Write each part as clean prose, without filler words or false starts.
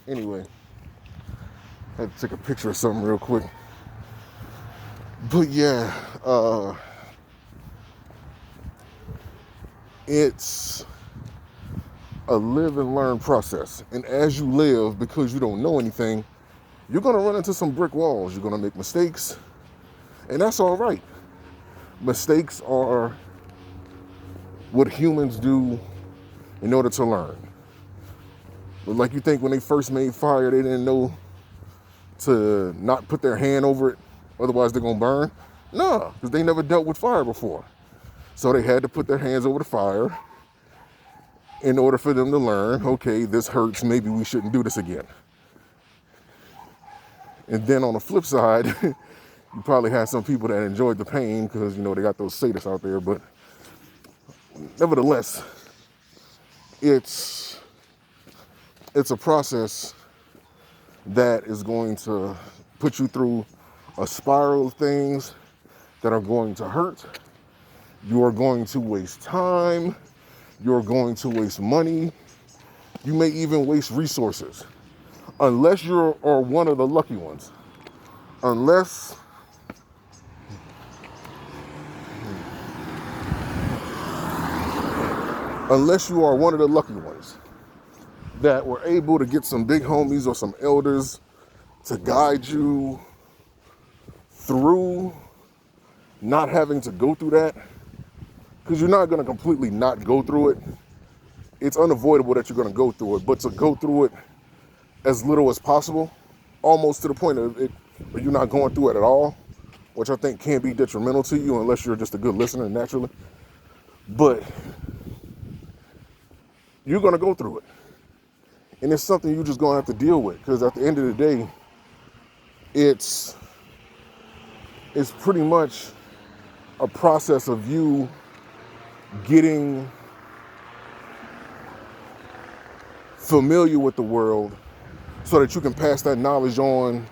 Anyway, I had to take a picture of something real quick. But yeah, it's a live and learn process. And as you live, because you don't know anything, you're gonna run into some brick walls. You're gonna make mistakes, and that's all right. Mistakes are what humans do in order to learn. But like you think when they first made fire, they didn't know to not put their hand over it, otherwise they're gonna burn? No, because they never dealt with fire before. So they had to put their hands over the fire in order for them to learn, okay, this hurts, maybe we shouldn't do this again. And then on the flip side, you probably had some people that enjoyed the pain because, you know, they got those sadists out there, but nevertheless, it's a process that is going to put you through a spiral of things that are going to hurt. You are going to waste time. You're going to waste money. You may even waste resources. Unless you are one of the lucky ones. Unless you are one of the lucky ones that were able to get some big homies or some elders to guide you through not having to go through that, because you're not going to completely not go through it. It's unavoidable that you're going to go through it, but to go through it as little as possible, almost to the point of it where you're not going through it at all, which I think can be detrimental to you unless you're just a good listener naturally. But you're going to go through it. And it's something you're just going to have to deal with, because at the end of the day, it's pretty much a process of you getting familiar with the world so that you can pass that knowledge on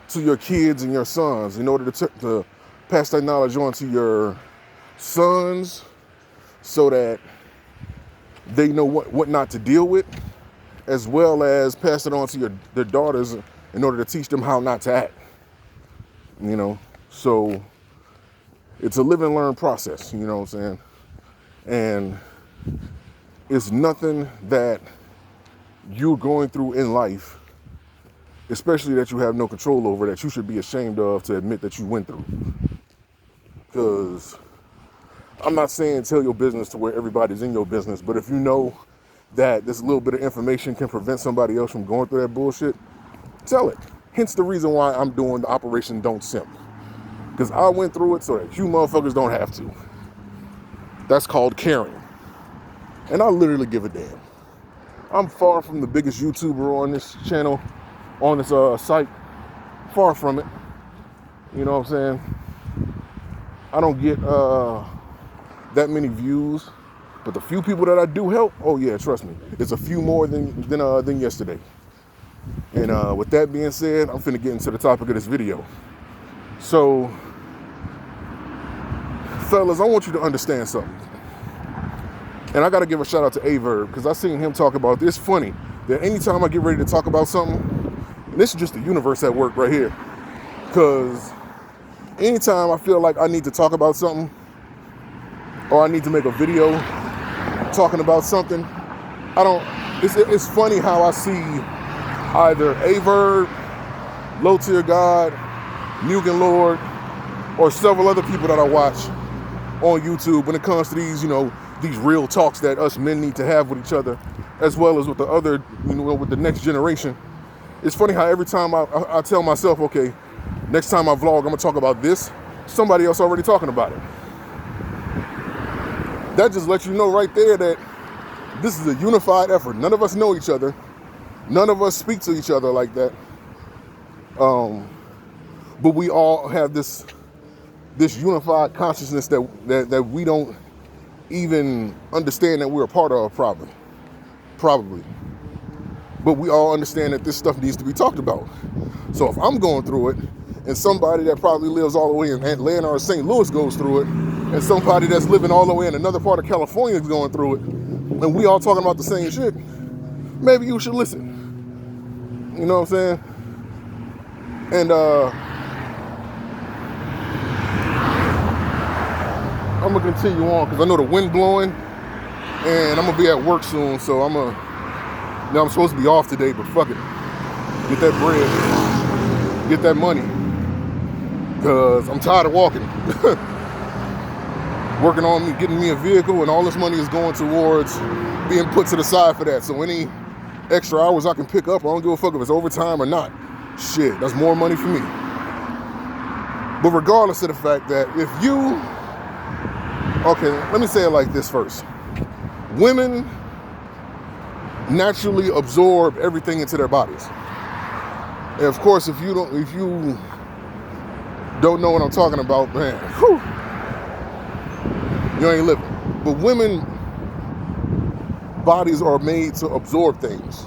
to your kids and your sons. In order to pass that knowledge on to your sons so that they know what not to deal with, as well as pass it on to their daughters in order to teach them how not to act. You know, so it's a live and learn process, you know what I'm saying? And it's nothing that you're going through in life, especially that you have no control over, that you should be ashamed of to admit that you went through. Because I'm not saying tell your business to where everybody's in your business, but if you know that this little bit of information can prevent somebody else from going through that bullshit, tell it. Hence the reason why I'm doing the Operation Don't Simp. Because I went through it so that you motherfuckers don't have to. That's called caring. And I literally give a damn. I'm far from the biggest YouTuber on this channel, on this site. Far from it. You know what I'm saying? I don't get that many views. But the few people that I do help, oh yeah, trust me, it's a few more than yesterday. And with that being said, I'm finna get into the topic of this video. So, fellas, I want you to understand something. And I gotta give a shout out to Averb, because I seen him talk about this. It's funny that anytime I get ready to talk about something, and this is just the universe at work right here, because anytime I feel like I need to talk about something, or I need to make a video talking about something, it's funny how I see either Averb, Low Tier God, Mugen Lord, or several other people that I watch on YouTube when it comes to these, you know, these real talks that us men need to have with each other, as well as with the other, you know, with the next generation. It's funny how every time I tell myself, okay, next time I vlog, I'm gonna talk about this, somebody else already talking about it. That just lets you know right there that this is a unified effort. None of us know each other. None of us speak to each other like that. But we all have this unified consciousness that we don't even understand that we're a part of, probably. But we all understand that this stuff needs to be talked about. So if I'm going through it, and somebody that probably lives all the way in Atlanta or St. Louis goes through it, and somebody that's living all the way in another part of California is going through it, and we all talking about the same shit, maybe you should listen. You know what I'm saying? And I'm gonna continue on because I know the wind blowing, and I'm gonna be at work soon. So I'm supposed to be off today, but fuck it, get that bread, get that money, because I'm tired of walking. Working on me, getting me a vehicle, and all this money is going towards being put to the side for that. So any extra hours I can pick up, I don't give a fuck if it's overtime or not. Shit, that's more money for me. But regardless of the fact that if you, okay, let me say it like this first. Women naturally absorb everything into their bodies. And of course, if you don't know what I'm talking about, man, whew, you ain't living. But women bodies are made to absorb things.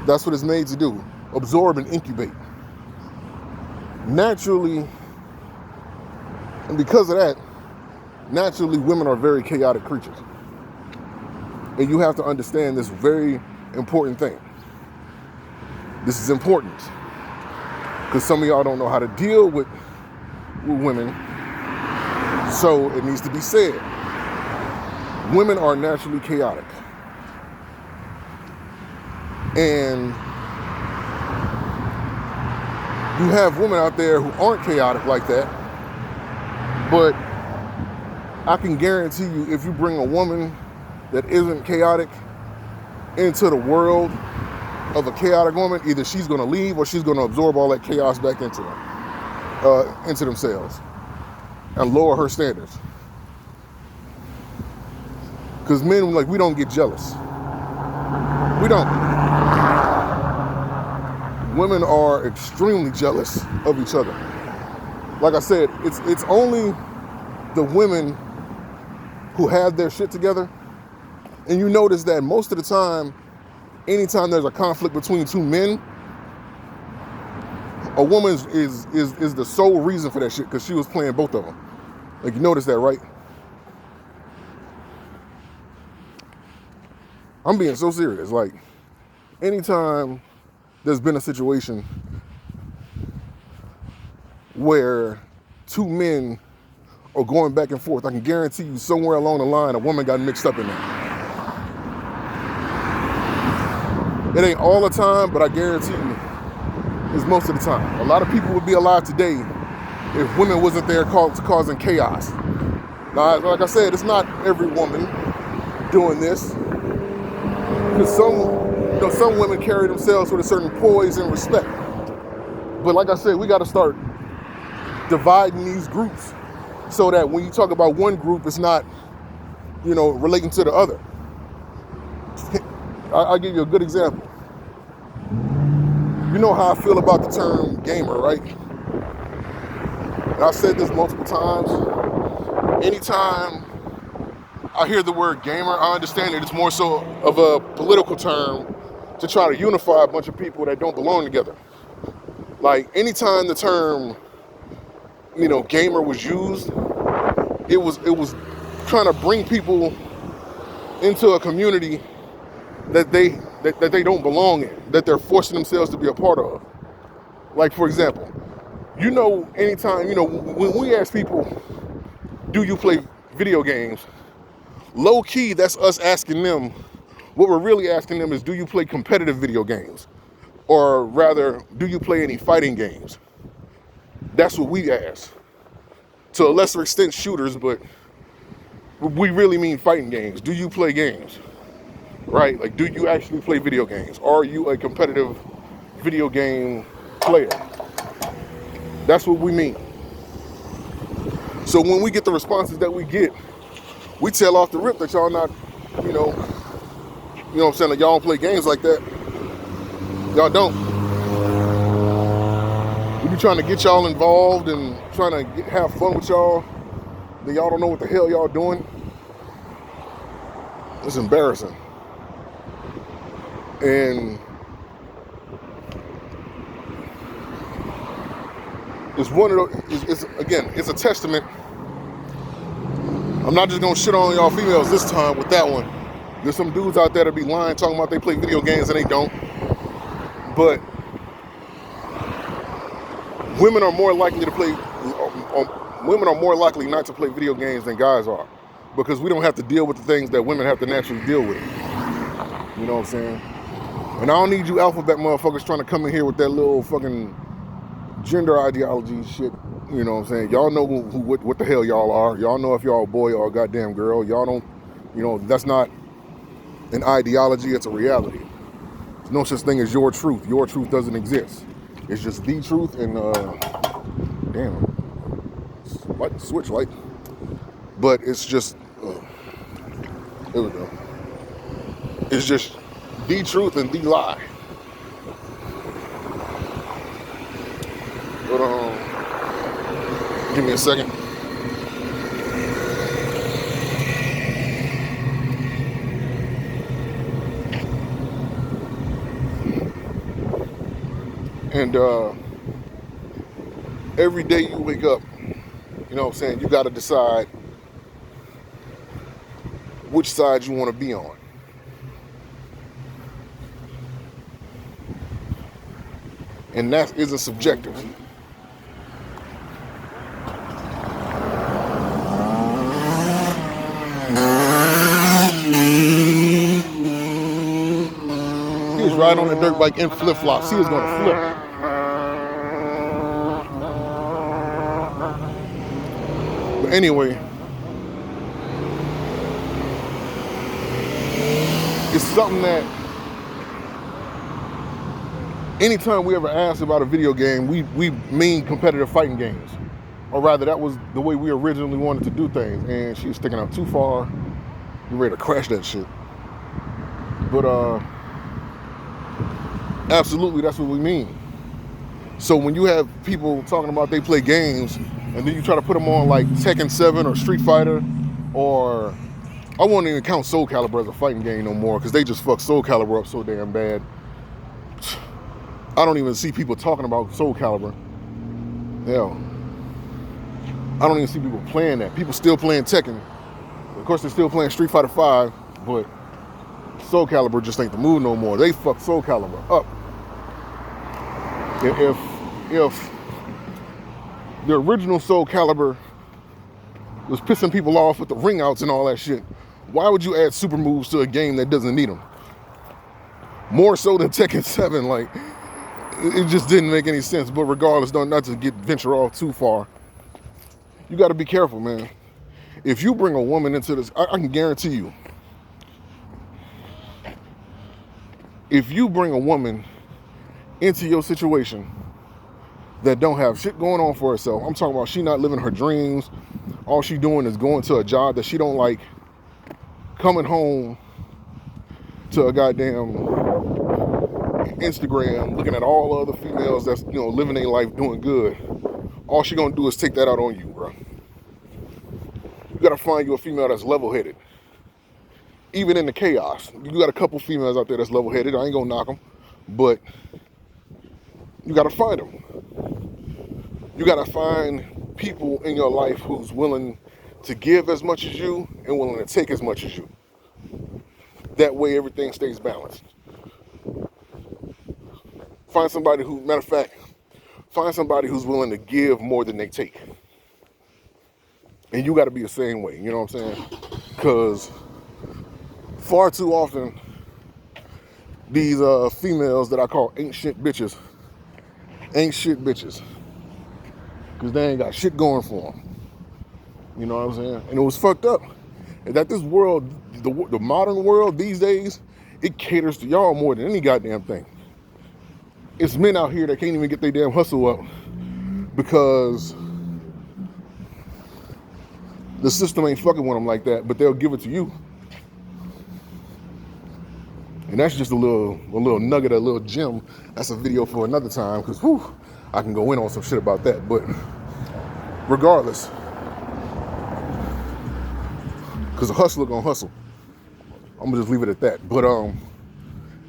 That's what it's made to do. Absorb and incubate. Naturally, and because of that, naturally women are very chaotic creatures. And you have to understand this very important thing. This is important because some of y'all don't know how to deal with women. So it needs to be said. Women are naturally chaotic. And you have women out there who aren't chaotic like that. But I can guarantee you, if you bring a woman that isn't chaotic into the world of a chaotic woman, either she's going to leave or she's going to absorb all that chaos back into themselves and lower her standards. Because men, like, we don't get jealous. We don't. Women are extremely jealous of each other. Like I said, it's only the women who have their shit together. And you notice that most of the time, anytime there's a conflict between two men, a woman is the sole reason for that shit because she was playing both of them. Like, you notice that, right? I'm being so serious. Like, anytime there's been a situation where two men are going back and forth, I can guarantee you somewhere along the line a woman got mixed up in that. It ain't all the time, but I guarantee you it's most of the time. A lot of people would be alive today if women wasn't there causing chaos. Now, like I said, it's not every woman doing this. Because some women carry themselves with a certain poise and respect. But like I said, we got to start dividing these groups so that when you talk about one group, it's not, relating to the other. I'll give you a good example. You know how I feel about the term gamer, right? And I've said this multiple times. Anytime I hear the word gamer, I understand that it's more so of a political term to try to unify a bunch of people that don't belong together. Like, anytime the term, gamer was used, it was trying to bring people into a community that they don't belong in, that they're forcing themselves to be a part of. Like, for example, anytime, when we ask people, do you play video games? Low key, that's us asking them. What we're really asking them is, do you play competitive video games? Or rather, do you play any fighting games? That's what we ask. To a lesser extent, shooters, but we really mean fighting games. Do you play games? Right? Like, do you actually play video games? Are you a competitive video game player? That's what we mean. So when we get the responses that we get, we tell off the rip that y'all not, you know what I'm saying, that y'all don't play games like that. Y'all don't. We be trying to get y'all involved and trying to have fun with y'all. Then y'all don't know what the hell y'all doing. It's embarrassing. And it's one of those, it's a testament. I'm not just gonna shit on y'all females this time with that one. There's some dudes out there that be lying, talking about they play video games and they don't. But women are more likely to play. Women are more likely not to play video games than guys are, because we don't have to deal with the things that women have to naturally deal with. You know what I'm saying? And I don't need you alphabet motherfuckers trying to come in here with that little fucking gender ideology shit. You know what I'm saying? Y'all know what the hell y'all are. Y'all know if y'all a boy or a goddamn girl. Y'all don't, you know, that's not an ideology, it's a reality. There's no such thing as your truth. Your truth doesn't exist. It's just the truth. And damn, light, switch light. But it's just there we go. It's just the truth and the lie. But give me a second. And every day you wake up, you know what I'm saying, you got to decide which side you want to be on. And that isn't subjective. He was riding on a dirt bike in flip-flops. He was going to flip. But anyway, it's something that anytime we ever ask about a video game, we mean competitive fighting games. Or rather, that was the way we originally wanted to do things. And she was sticking out too far. You're ready to crash that shit. But absolutely, that's what we mean. So when you have people talking about they play games, and then you try to put them on like Tekken 7 or Street Fighter, or I won't even count Soul Calibur as a fighting game no more, because they just fucked Soul Calibur up so damn bad. I don't even see people talking about Soul Calibur. Hell, I don't even see people playing that. People still playing Tekken. Of course, they're still playing Street Fighter 5, but Soul Calibur just ain't the move no more. They fucked Soul Calibur up. If the original Soul Calibur was pissing people off with the ring outs and all that shit, why would you add super moves to a game that doesn't need them? More so than Tekken 7, like, it just didn't make any sense. But regardless, not to venture off too far, you got to be careful, man. If you bring a woman into this, I can guarantee you, if you bring a woman into your situation that don't have shit going on for herself, I'm talking about she not living her dreams, all she doing is going to a job that she don't like, coming home to a goddamn Instagram, looking at all other females that's, you know, living their life doing good, all she gonna do is take that out on you, bro. You gotta find you a female that's level-headed. Even in the chaos, you got a couple females out there that's level-headed. I ain't gonna knock them, but you gotta find them. You gotta find people in your life who's willing to give as much as you and willing to take as much as you. That way everything stays balanced. Find somebody who, matter of fact, find somebody who's willing to give more than they take. And you gotta be the same way, you know what I'm saying? Because far too often, these females that I call ain't shit bitches, because they ain't got shit going for them. You know what I'm saying? And it was fucked up. And that this world, the modern world these days, it caters to y'all more than any goddamn thing. It's men out here that can't even get their damn hustle up because the system ain't fucking with them like that, but they'll give it to you. And that's just a little nugget, a little gem. That's a video for another time, because I can go in on some shit about that. But regardless, because a hustler gonna hustle. I'm gonna just leave it at that. But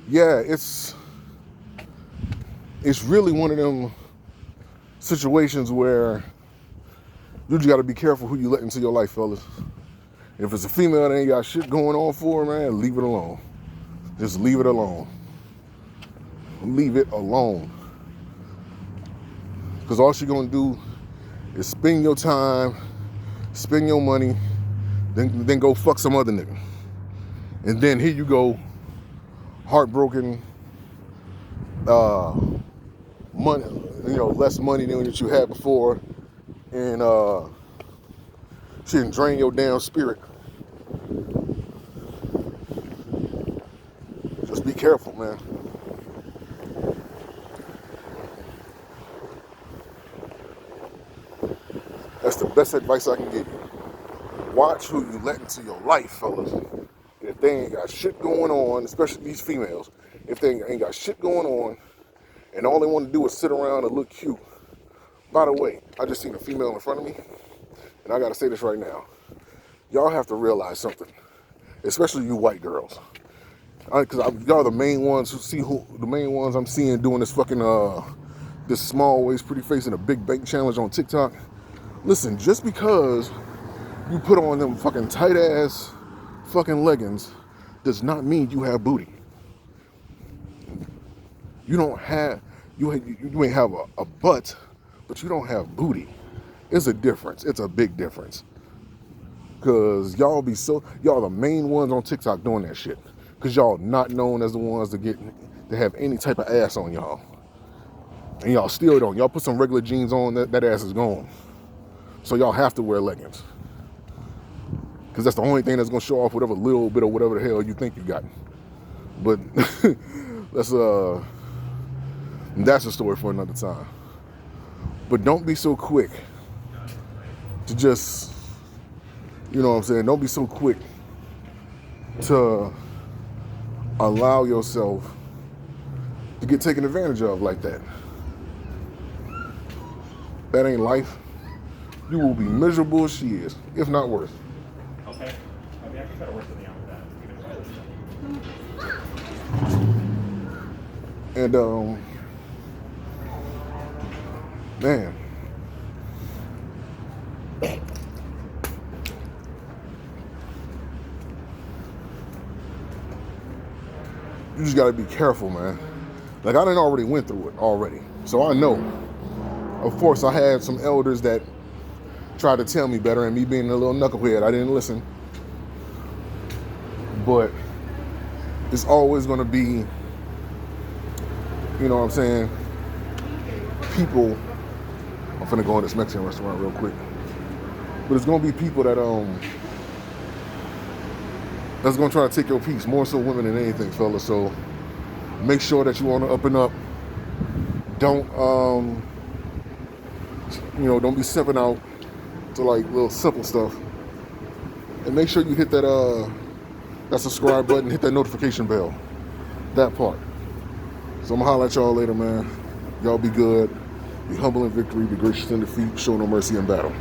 yeah, it's really one of them situations where you just gotta be careful who you let into your life, fellas. If it's a female that ain't got shit going on for her, man, leave it alone. Just leave it alone. Leave it alone. Because all she gonna do is spend your time, spend your money, then go fuck some other nigga. And then here you go, heartbroken, money, less money than what you had before, and she didn't drain your damn spirit. Just be careful, man. That's the best advice I can give you. Watch who you let into your life, fellas. If they ain't got shit going on, especially these females, if they ain't got shit going on, and all they want to do is sit around and look cute. By the way, I just seen a female in front of me, and I gotta say this right now. Y'all have to realize something, especially you white girls, because y'all are the main ones the main ones I'm seeing doing this fucking this small waist, pretty face, and a big bank challenge on TikTok. Listen, just because you put on them fucking tight ass fucking leggings does not mean you have booty. You ain't have a butt, but you don't have booty. It's a difference. It's a big difference. Cause y'all the main ones on TikTok doing that shit. Cause y'all not known as the ones to have any type of ass on y'all. And y'all still don't. Y'all put some regular jeans on, that ass is gone. So y'all have to wear leggings. Cause that's the only thing that's gonna show off whatever little bit of whatever the hell you think you got. But that's a story for another time. But don't be so quick to just, don't be so quick to allow yourself to get taken advantage of like that. That ain't life. You will be miserable as she is, if not worse. Okay. I mean, I can try to work something out with that. And man, you just gotta be careful, man. Like, I done already went through it already, so I know. Of course, I had some elders that tried to tell me better, and me being a little knucklehead, I didn't listen. But it's always gonna be, you know what I'm saying, people. I'm finna go in this Mexican restaurant real quick. But it's gonna be people that's gonna try to take your piece, more so women than anything, fellas. So make sure that you on the up and up. Don't don't be simping out to like little simple stuff. And make sure you hit that subscribe button, hit that notification bell. That part. So I'm gonna holler at y'all later, man. Y'all be good. Be humble in victory, be gracious in defeat, show no mercy in battle.